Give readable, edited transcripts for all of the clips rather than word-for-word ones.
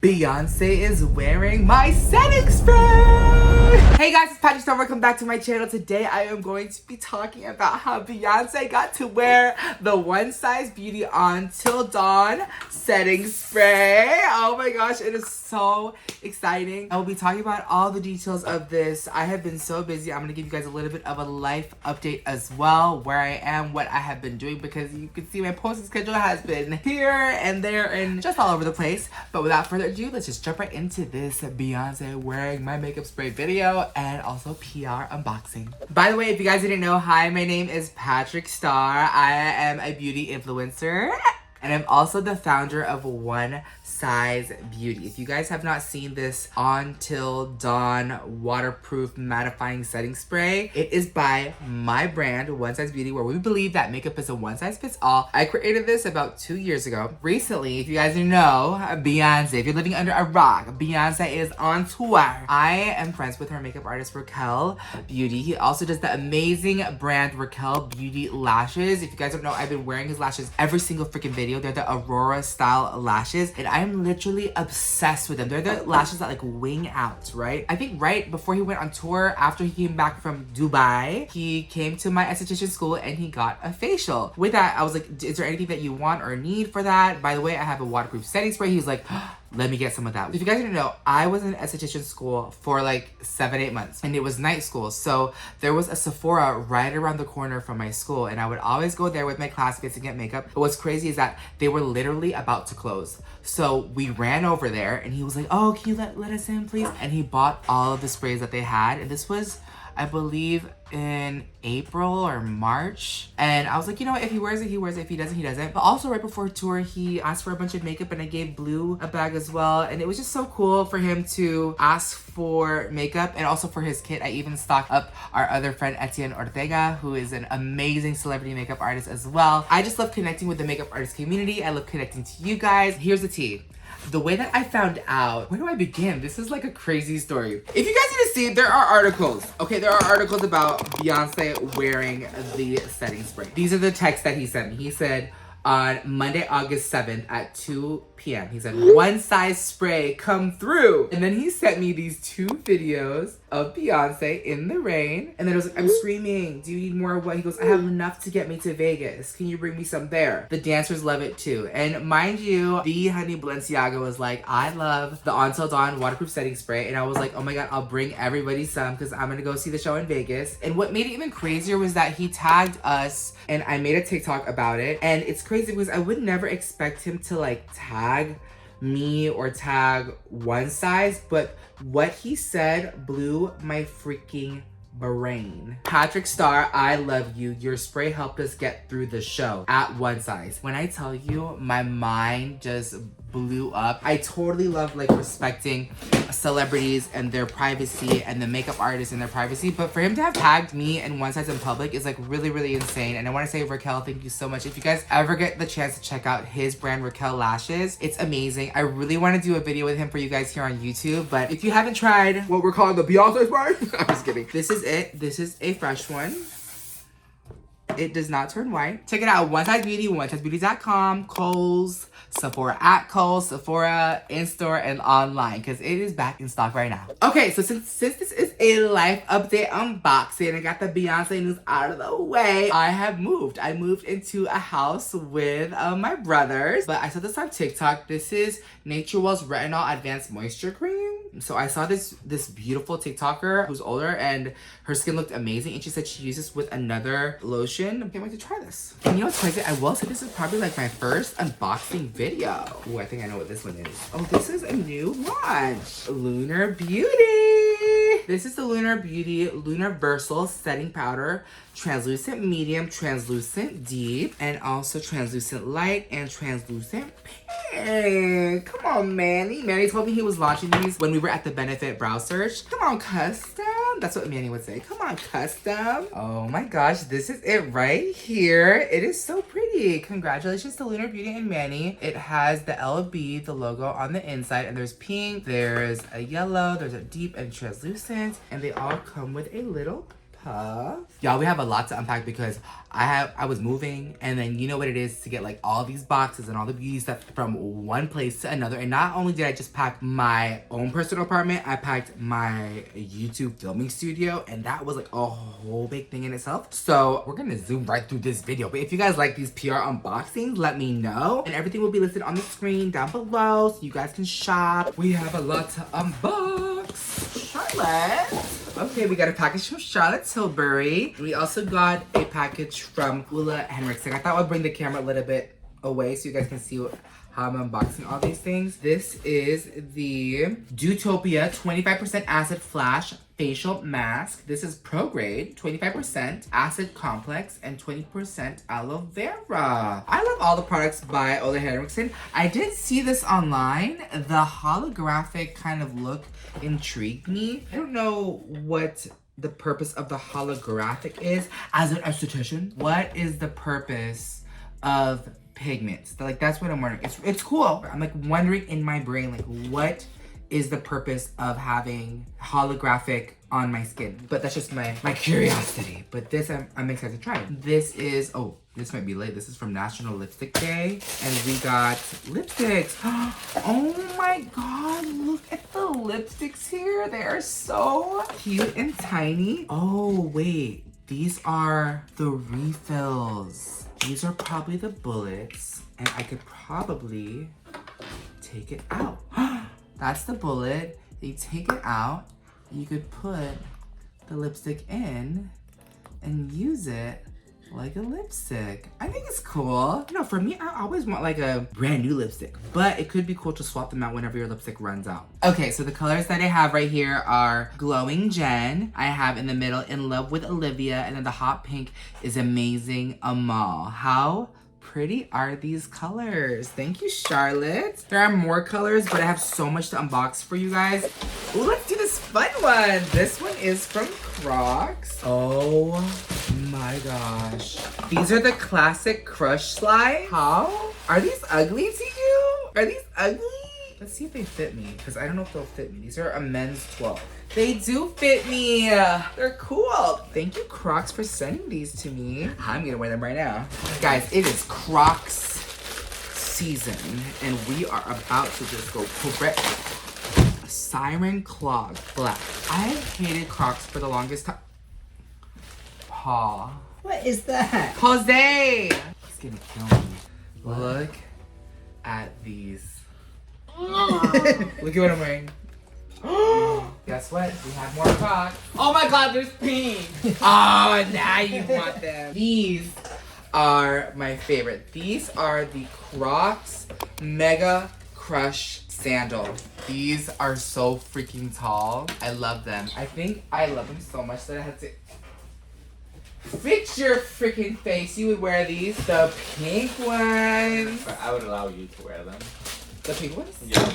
Beyoncé is wearing my setting spray! Hey guys, it's PatrickStarrr. Welcome back to my channel. Today I am going to be talking about how Beyoncé got to wear the One Size Beauty Until Dawn setting spray. Oh my gosh, it is so exciting. I will be talking about all the details of this. I have been so busy. I'm going to give you guys a little bit of a life update as well, where I am, what I have been doing, because you can see my posting schedule has been here and there and just all over the place. But without further ado, let's just jump right into this Beyoncé wearing my makeup spray video and also PR unboxing. By the way, if you guys didn't know, hi, my name is PatrickStarrr. I am a beauty influencer. And I'm also the founder of One Size Beauty. If you guys have not seen this Until Dawn waterproof mattifying setting spray, it is by my brand, One Size Beauty, where we believe that makeup is a one size fits all. I created this about 2 years ago. Recently, if you guys didn't know, Beyoncé, if you're living under a rock, Beyoncé is on tour. I am friends with her makeup artist, Raquel Beauty. He also does the amazing brand Raquel Beauty lashes. If you guys don't know, I've been wearing his lashes every single freaking video. They're the Aurora style lashes and I'm literally obsessed with them. They're the lashes that like wing out, right? I think right before he went on tour, after he came back from Dubai, he came to my esthetician school and he got a facial. With that, I was like, is there anything that you want or need for that? By the way, I have a waterproof setting spray. He was like, let me get some of that. If you guys didn't know, I was in esthetician school for like 7-8 months and it was night school. So there was a Sephora right around the corner from my school and I would always go there with my classmates to get makeup. But what's crazy is that they were literally about to close. So we ran over there and he was like, oh, can you let us in please? And he bought all of the sprays that they had. And this was, I believe, in April or March. And I was like, you know what, if he wears it, he wears it. If he doesn't, he doesn't. But also right before tour, he asked for a bunch of makeup and I gave Blue a bag as well. And it was just so cool for him to ask for makeup and also for his kit. I even stocked up our other friend, Etienne Ortega, who is an amazing celebrity makeup artist as well. I just love connecting with the makeup artist community. I love connecting to you guys. Here's the tea. The way that I found out, where do I begin? This is like a crazy story. If you guys need to see, there are articles. Okay, there are articles about Beyoncé wearing the setting spray. These are the texts that he sent me. He said, on Monday, August 7th at 2 p.m. He said, one size spray come through. And then he sent me these 2 videos of Beyoncé in the rain. And then it was like, I'm screaming, do you need more of what? He goes, I have enough to get me to Vegas. Can you bring me some there? The dancers love it too. And mind you, the honey Balenciaga was like, I love the Until Dawn waterproof setting spray. And I was like, oh my God, I'll bring everybody some because I'm gonna go see the show in Vegas. And what made it even crazier was that he tagged us and I made a TikTok about it. And it's crazy because I would never expect him to like tag me or tag One Size, but what he said blew my freaking brain. PatrickStarrr, I love you. Your spray helped us get through the show at One Size. When I tell you, my mind just blew up. I totally love like respecting celebrities and their privacy and the makeup artists and their privacy, but for him to have tagged me and One Size in public is like really, really insane. And I want to say, Raquel, thank you so much. If you guys ever get the chance to check out his brand Raquel lashes, it's amazing. I really want to do a video with him for you guys here on YouTube, but if you haven't tried what we're calling the Beyoncé spray, I'm just kidding. This is it. This is a fresh one. It does not turn white. Check it out, One Size Beauty, onesizebeauty.com, Kohl's, Sephora at Kohl's, Sephora in-store and online, because it is back in stock right now. Okay, so since this is a life update unboxing, I got the Beyoncé news out of the way, I have moved. I moved into a house with my brothers, but I saw this on TikTok. This is Nature Well's Retinol Advanced Moisture Cream. So I saw this beautiful TikToker who's older and her skin looked amazing and she said she uses with another lotion. I can't wait to try this. And you know what's crazy? I will say this is probably like my first unboxing video. Oh, I think I know what this one is. Oh, this is a new launch. Lunar Beauty. This is the Lunar Beauty Luniversal Setting Powder. Translucent medium, translucent deep, and also translucent light and translucent pink. Come on, Manny. Manny told me he was launching these when we were at the Benefit Brow Search. Come on, custom. That's what Manny would say. Come on, custom. Oh my gosh, this is it right here. It is so pretty. Congratulations to Lunar Beauty and Manny. It has the LB, the logo on the inside, and there's pink, there's a yellow, there's a deep and translucent, and they all come with a little puff. Y'all, we have a lot to unpack because I was moving, and then you know what it is to get like all these boxes and all the beauty stuff from one place to another. And not only did I just pack my own personal apartment, I packed my YouTube filming studio, and that was like a whole big thing in itself. So we're gonna zoom right through this video. But if you guys like these PR unboxings, let me know. And everything will be listed on the screen down below so you guys can shop. We have a lot to unbox. Charlotte. Okay, we got a package from Charlotte Tilbury. We also got a package from Ulla Henriksen. I thought I'd bring the camera a little bit away so you guys can see how I'm unboxing all these things. This is the Dewtopia 25% Acid Flash Facial Mask. This is pro grade, 25% acid complex, and 20% aloe vera. I love all the products by Ulla Henriksen. I did see this online. The holographic kind of look intrigued me. I don't know what the purpose of the holographic is. As an esthetician, what is the purpose of pigments? Like, that's what I'm wondering. It's cool. I'm like wondering in my brain, like, what is the purpose of having holographic on my skin? But that's just my curiosity. But this, I'm excited to try. This is, oh, this might be late. This is from National Lipstick Day. And we got lipsticks. Oh my God, look at the lipsticks here. They are so cute and tiny. Oh, wait, these are the refills. These are probably the bullets, and I could probably take it out. That's the bullet. You take it out, you could put the lipstick in and use it like a lipstick. I think it's cool. You know, for me, I always want like a brand new lipstick, but it could be cool to swap them out whenever your lipstick runs out. Okay, so the colors that I have right here are Glowing Jen. I have in the middle In Love with Olivia, and then the hot pink is Amazing Amal. How pretty are these colors? Thank you, Charlotte. There are more colors, but I have so much to unbox for you guys. Ooh, let's do this fun one. This one is from Crocs. Oh my gosh. These are the classic crush slide. How? Are these ugly to you? Are these ugly? Let's see if they fit me, because I don't know if they'll fit me. These are a men's 12. They do fit me. They're cool. Thank you, Crocs, for sending these to me. I'm gonna wear them right now. Guys, it is Crocs season, and we are about to just go correct. Siren Clog Black. I've hated Crocs for the longest time. Paul. What is that? Jose! He's gonna kill me. Look at these. Look at what I'm wearing. Guess what? We have more Crocs. Oh my God, there's pink. Oh, now you want them. These are my favorite. These are the Crocs Mega Crush Sandal. These are so freaking tall. I love them. I think I love them so much that I had to fix your freaking face. You would wear these. The pink ones. I would allow you to wear them. The pink ones? Yeah.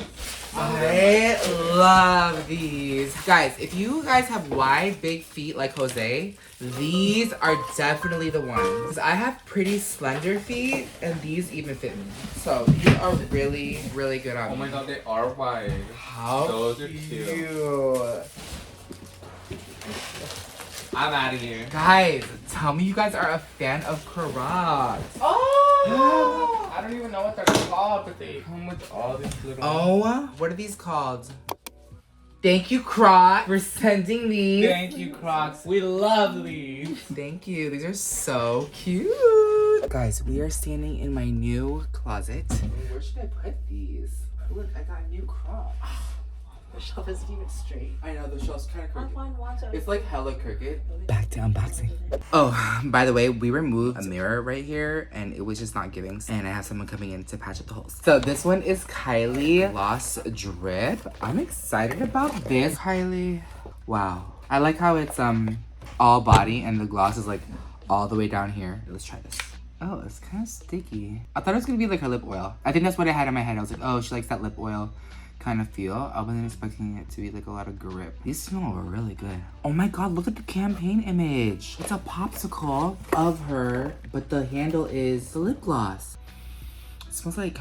I love these. Guys, if you guys have wide, big feet like Jose, these are definitely the ones. I have pretty slender feet, and these even fit me. So these are really, really good on me. Oh my God, they are wide. How Those are cute. I'm out of here. Guys, tell me you guys are a fan of Crocs. Oh! I don't even know what they're called, but they come with all these little... Oh, what are these called? Thank you, Crocs, for sending these. Thank you, Crocs. We love these. Thank you. These are so cute. Guys, we are standing in my new closet. Where should I put these? Look, I got new Crocs. The shelf isn't even straight. I know, the shelf's kind of crooked. Watch out. It's like hella crooked. Back to unboxing. Oh, by the way, we removed a mirror right here, and it was just not giving. And I have someone coming in to patch up the holes. So this one is Kylie Gloss Drip. I'm excited about this. Kylie. Wow. I like how it's all body and the gloss is like all the way down here. Let's try this. Oh, it's kind of sticky. I thought it was gonna be like her lip oil. I think that's what I had in my head. I was like, oh, she likes that lip oil kind of feel. I wasn't expecting it to be like a lot of grip. These smell really good. Oh my God, look at the campaign image. It's a popsicle of her, but the handle is the lip gloss. It smells like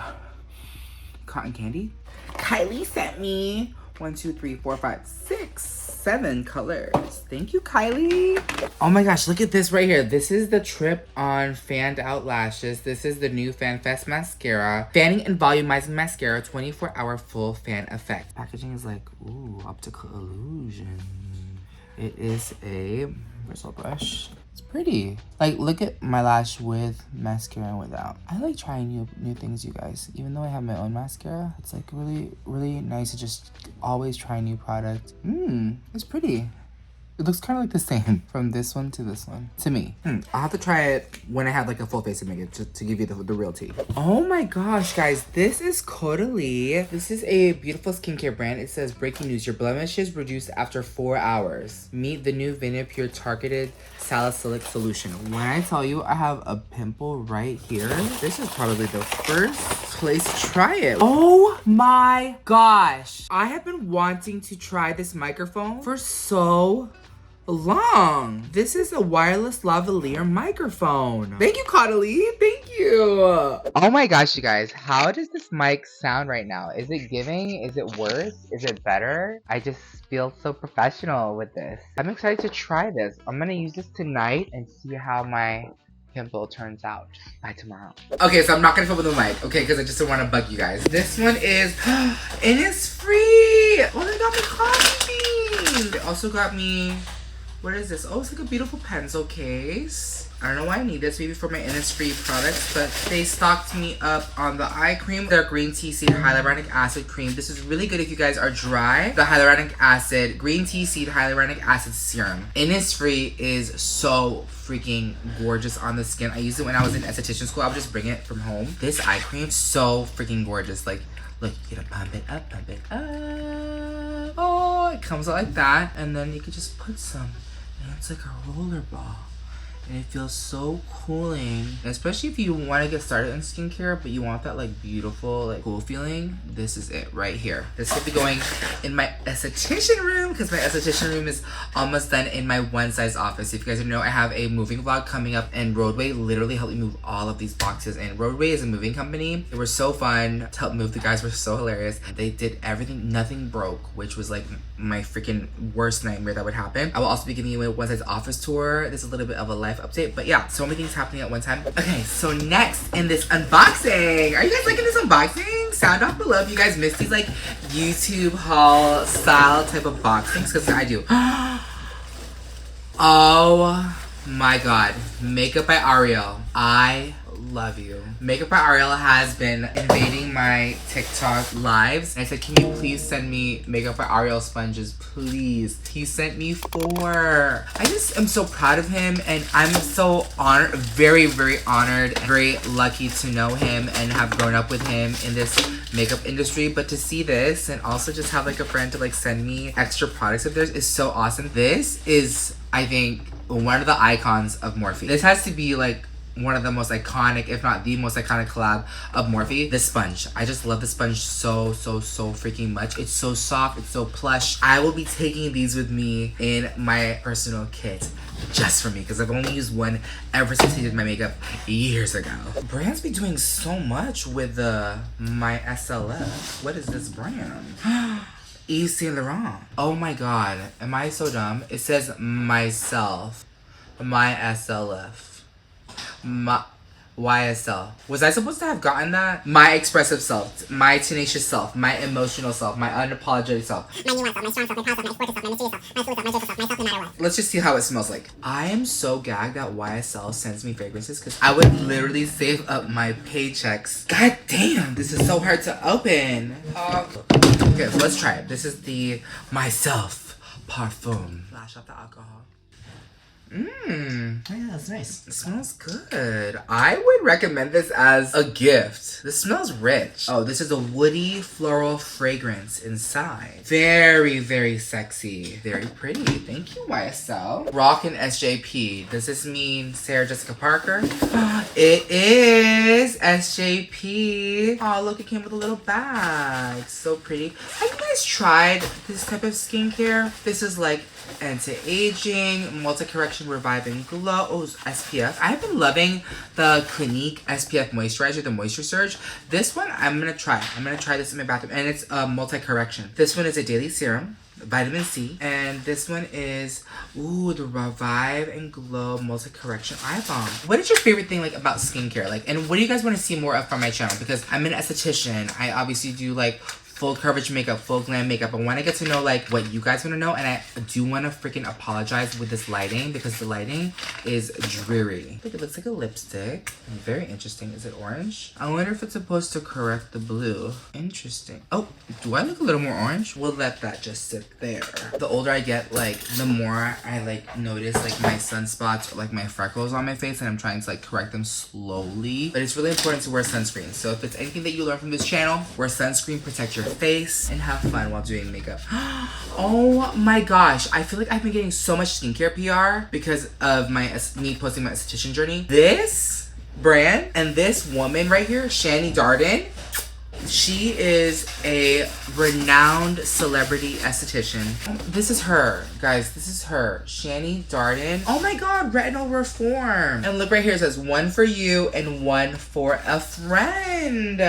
cotton candy. Kylie sent me 1, 2, 3, 4, 5, 6, 7 colors. Thank you, Kylie. Oh my gosh, look at this right here. This is the Trip On Fanned Out Lashes. This is the new Fan Fest mascara. Fanning and volumizing mascara, 24-hour full fan effect. Packaging is like, ooh, optical illusion. It is a bristle brush. It's pretty. Like, look at my lash with mascara and without. I like trying new things, you guys. Even though I have my own mascara, it's like really nice to just always try a new product. It's pretty. It looks kind of like the same from this one to this one, to me. I'll have to try it when I have like a full face of makeup to give you the real tea. Oh my gosh, guys, this is Caudalie. This is a beautiful skincare brand. It says, breaking news, your blemishes reduced after 4 hours. Meet the new Vinea Pure Targeted Salicylic Solution. When I tell you I have a pimple right here, this is probably the first place to try it. Oh my gosh. I have been wanting to try this microphone for so long. This is a wireless lavalier microphone. Thank you, Caudalie. Thank you. Oh my gosh, you guys. How does this mic sound right now? Is it giving? Is it worse? Is it better? I just feel so professional with this. I'm excited to try this. I'm gonna use this tonight and see how my pimple turns out by tomorrow. Okay, so I'm not gonna film with the mic, okay, because I just don't want to bug you guys. This one is Innisfree. Oh, they got me coffee. They also got me, what is this? Oh, it's like a beautiful pencil case. I don't know why I need this, maybe for my Innisfree products, but they stocked me up on the eye cream, their green tea seed hyaluronic acid cream. This is really good if you guys are dry. The hyaluronic acid, green tea seed hyaluronic acid serum. Innisfree is so freaking gorgeous on the skin. I used it when I was in esthetician school. I would just bring it from home. This eye cream, so freaking gorgeous. Like, look, you gotta pump it up, pump it up. Oh, it comes out like that. And then you can just put some, and it's like a roller ball. And it feels so cooling, especially if you want to get started in skincare but you want that like beautiful like cool feeling. This is it right here. This could be going in my esthetician room because my esthetician room is almost done in my one size office. If you guys know, I have a moving vlog coming up, and Roadway literally helped me move all of these boxes. And Roadway is a moving company. They were so fun to help move. The guys were so hilarious. They did everything, nothing broke, which was like my freaking worst nightmare that would happen. I will also be giving you a one size office tour. This is a little bit of a life update, but yeah, so many things happening at one time. Okay, so next in this unboxing, are you guys liking this unboxing? Sound off below if you guys miss these like YouTube haul style type of boxings, because I do. Oh my god, Makeup by Ariel. I love you. Makeup by Ariel has been invading my TikTok lives. And I said, can you please send me Makeup by Ariel sponges, please? He sent me 4. I just am so proud of him, and I'm so honored, very honored, very lucky to know him and have grown up with him in this makeup industry. But to see this and also just have like a friend to like send me extra products of theirs is so awesome. This is, I think, one of the icons of Morphe. This has to be like one of the most iconic, if not the most iconic collab of Morphe. This sponge. I just love the sponge so freaking much. It's so soft, it's so plush. I will be taking these with me in my personal kit just for me, because I've only used one ever since I did my makeup years ago. Brands be doing so much with the MyYSL. What is this brand? Yves Saint Laurent. Oh my god, am I so dumb? It says myself. MyYSL. YSL. Was I supposed to have gotten that? My expressive self, my tenacious self, my emotional self, my unapologetic self. My new self, my strong self, my proud self, my sportive self, my mysterious self, my fluid self, my joyful self, myself no matter what. Let's just see how it smells like. I am so gagged that YSL sends me fragrances because I would literally save up my paychecks. God damn, this is so hard to open. Okay, so let's try it. This is the Myself Parfum. Flash off the alcohol. Oh yeah, that's nice. It smells good. I would recommend this as a gift. This smells rich. Oh, this is a woody floral fragrance inside. Very sexy. Very pretty. Thank you, YSL. Rockin' SJP. Does this mean Sarah Jessica Parker? It is SJP. Oh, look, it came with a little bag. So pretty. How you guys guys tried this type of skincare? This is like anti-aging, multi-correction, reviving glow. Oh, SPF. I've been loving the Clinique SPF moisturizer, the Moisture Surge. This one I'm gonna try. I'm gonna try this in my bathroom, and it's a multi-correction. This one is a daily serum, vitamin C, and this one is the Revive and Glow multi-correction eye balm. What is your favorite thing like about skincare? Like, and what do you guys want to see more of from my channel? Because I'm an esthetician. I obviously do like full coverage makeup, full glam makeup. I want to get to know like what you guys want to know, and I do want to freaking apologize with this lighting because the lighting is dreary. Look, it looks like a lipstick. Very interesting. Is it orange? I wonder if it's supposed to correct the blue. Interesting. Oh, do I look a little more orange? We'll let that just sit there. The older I get, like the more I like notice like my sunspots or like my freckles on my face, and I'm trying to like correct them slowly. But it's really important to wear sunscreen. So if it's anything that you learn from this channel, wear sunscreen, protect your face, and have fun while doing makeup. Oh my gosh, I feel like I've been getting so much skincare PR because of me posting my esthetician journey. This brand and this woman right here, Shanny Darden, she is a renowned celebrity esthetician. This is her, guys. This is her, Shanny Darden. Oh my god, retinol reform. And look right here, it says one for you and one for a friend.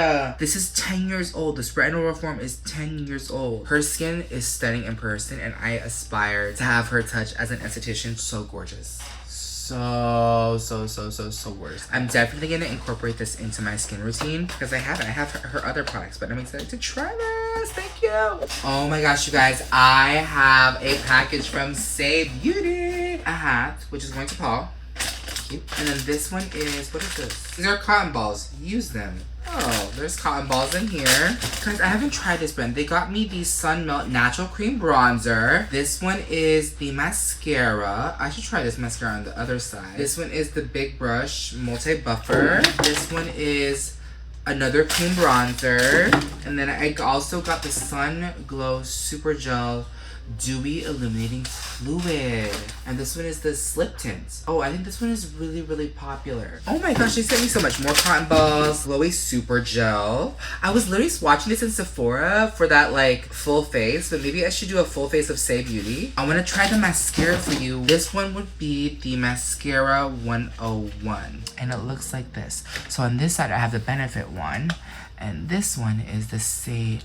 This is 10 years old. This retinol reform is 10 years old. Her skin is stunning in person, and I aspire to have her touch as an esthetician. So gorgeous. So gorgeous. I'm definitely gonna incorporate this into my skin routine because I haven't. I have her other products, but I'm excited to try this. Thank you. Oh my gosh, you guys, I have a package from Say Beauty. A hat, which is going to Paul. Cute. And then this one is, what is this? These are cotton balls. Use them. Oh, there's cotton balls in here. Guys, I haven't tried this brand. They got me the Sun Melt Natural Cream Bronzer. This one is the mascara. I should try this mascara on the other side. This one is the Big Brush Multi Buffer. This one is another cream bronzer. And then I also got the Sun Glow Super Gel Dewy Illuminating Fluid. And this one is the Slip Tint. Oh, I think this one is really, really popular. Oh my gosh, they sent me so much more cotton balls. Glowy Super Gel. I was literally swatching this in Sephora for that like full face, but maybe I should do a full face of Say Beauty. I want to try the mascara for you. This one would be the Mascara 101. And it looks like this. So on this side, I have the Benefit one. And this one is the Say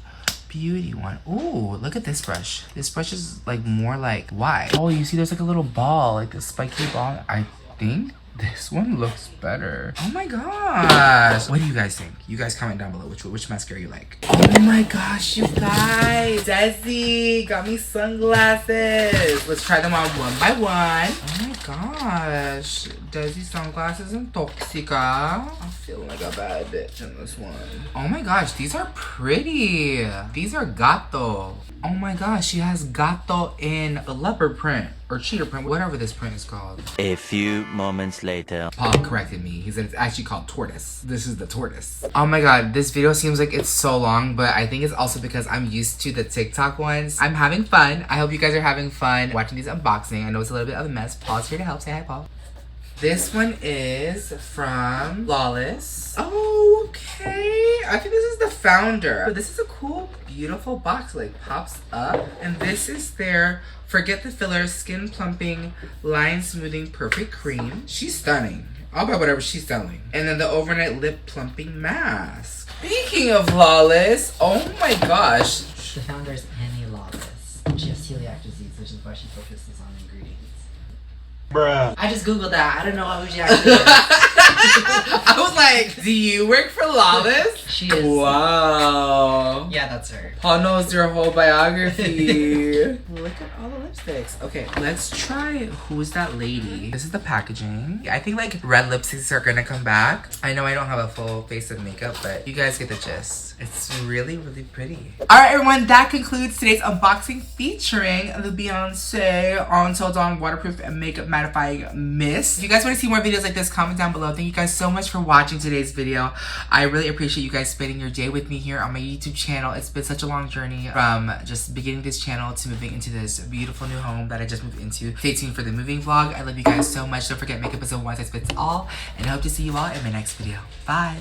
Beauty one. Ooh, look at this brush. This brush is like more like wide. Oh, you see there's like a little ball, like a spiky ball. I think this one looks better. Oh my gosh. What do you guys think? You guys comment down below which mascara you like. Oh my gosh, you guys. Desi got me sunglasses. Let's try them on one by one. Oh my gosh. Desi sunglasses and Toxica. I'm feeling like a bad bitch in this one. Oh my gosh, these are pretty. These are gato. Oh my gosh, she has gato in the leopard print. Or cheetah print, whatever this print is called. A few moments later. Paul corrected me. He said it's actually called tortoise. This is the tortoise. Oh my god, this video seems like it's so long, but I think it's also because I'm used to the TikTok ones. I'm having fun. I hope you guys are having fun watching these unboxing. I know it's a little bit of a mess. Paul's here to help. Say hi, Paul. This one is from Flawless. Oh, okay. I think this is the founder. But this is a cool, beautiful box. Like, pops up. And this is their Forget the Filler Skin Plumping Line Smoothing Perfect Cream. She's stunning. I'll buy whatever she's selling. And then the Overnight Lip Plumping Mask. Speaking of Flawless, oh my gosh. The founder is Annie Lawless. She has celiac disease, which is why she focuses on ingredients. Bruh. I just googled that. I don't know who she actually is. I was like, do you work for Lawless? She is. Wow. Yeah, that's her. Paul knows your whole biography. Look at all the lipsticks. Okay, let's try Who's That Lady. This is the packaging. I think like red lipsticks are gonna come back. I know I don't have a full face of makeup, but you guys get the gist. It's really, really pretty. Alright everyone, that concludes today's unboxing featuring the Beyoncé Until Dawn Waterproof and Makeup Mattifying Mist. If you guys want to see more videos like this, comment down below. Thank you guys so much for watching today's video. I really appreciate you guys spending your day with me here on my YouTube channel. It's been such a long journey from just beginning this channel to moving into this beautiful new home that I just moved into. Stay tuned for the moving vlog. I love you guys so much. Don't forget, makeup is a one size fits all. And I hope to see you all in my next video. Bye.